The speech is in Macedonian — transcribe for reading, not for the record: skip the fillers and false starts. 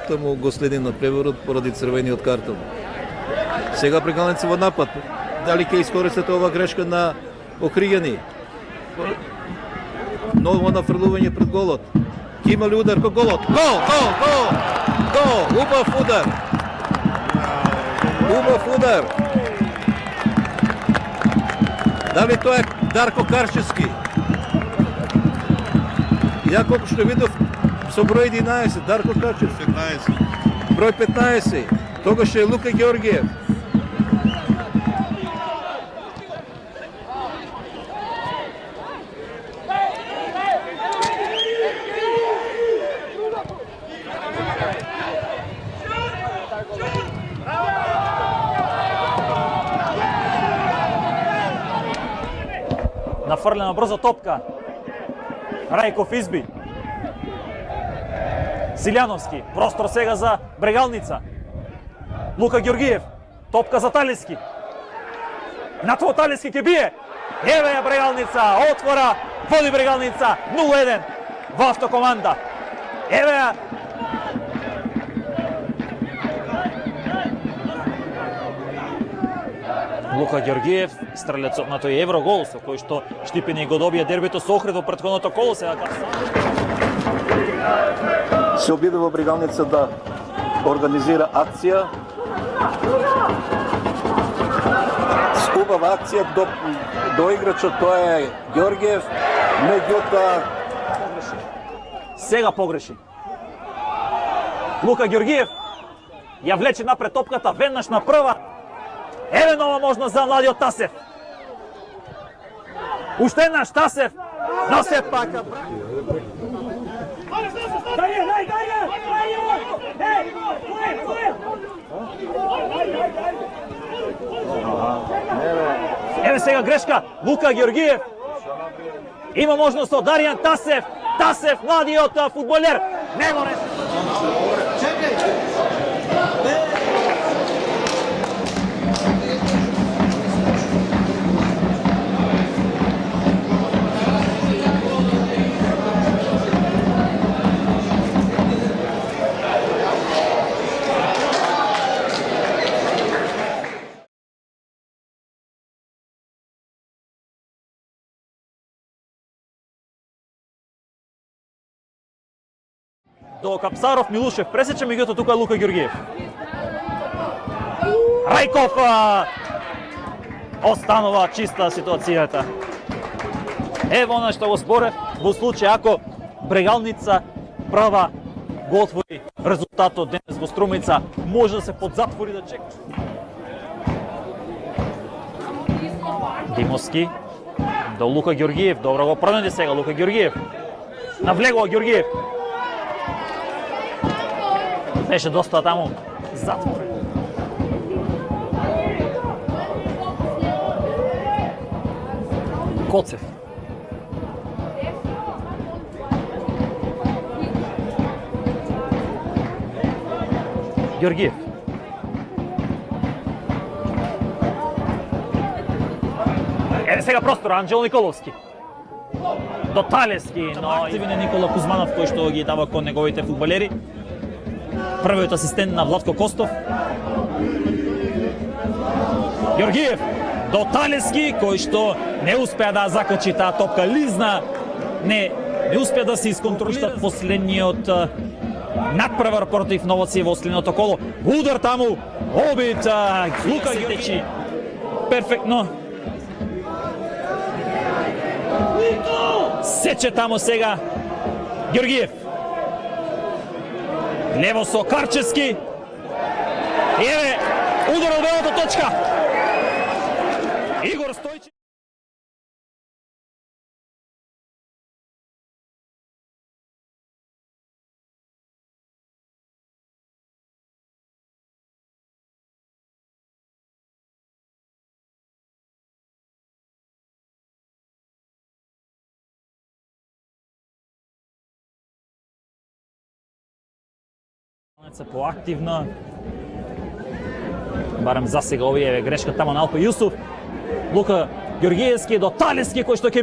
таму го следи на преворот поради црвениот картон. Сега Брегалница во напад. Дали ќе искористат ова грешка на Охријани? Ново нафрлување пред голот. Ќе има ли удар по голот? Гол! Убав удар! Дали тоа е Дарко Карчевски? Ја колку што видов со број 11, Дарко Карчевски. 15. Број 15. Тогаш е Лука Ѓоргиев. Нафрлена брза топка. Рајков изби. Силјановски. Простор сега за Брегалница. Лука Ѓоргиев. Топка за Талиски. Натво Талиски ќе бие. Еве ја Брегалница. Отвора. Води Брегалница. 0-1 во автокоманда. Еве ја. Лука Ѓоргиев, стрелецот на тој еврогол со кој што Штипени го добија дербито со Охрид во претходното коло. Сега се обидува Брегалница да организира акција. Убава акција до играчот, тоа е Ѓоргиев, меѓутоа сега погреши. Лука Ѓоргиев ја влече напред топката, веднаш на прва. Еве нова можност за младиот Тасев. Уште еднаш Тасев, но се пак еве сега грешка, Лука Ѓоргиев. Има можност од Даријан Тасев. Тасев, младиот фудбалер. Не го реши. До Капсаров, Милушев пресече, меѓутоа тука е Лука Ѓоргиев. Рајков останува чиста ситуацијата. Ево она што го зборев, во случај ако Брегалница права го отвори резултатот денес во Струмица, може да се подзатвори да чека. Димовски до Лука Ѓоргиев, добро го пронеди сега Лука Ѓоргиев. Навлегува Ѓоргиев. Беше доста таму затворен. Коцев. Ѓоргиев. Еве сега простор, Анđelo Николовски. До Талески, но активен е Никола Кузманов кој што ги дава кон неговите фудбалери. Првиот асистент на Владко Костов. Ѓоргиев до Талески, кој што не успеа да закачи таа топка, лизна, не успеа да се исконтролира последниот надпревар против Новоци во следното коло. Удар таму, обид, Лука Ѓоргиев. Перфектно. Сече таму сега Ѓоргиев. Лево со Карчевски. Еве, удар од белата точка. Игор Стојчев. Поактивно, барем за сега овие грешка тамо на Алпа Јусуф. Лука Ѓоргиевски до Талески кој што ќе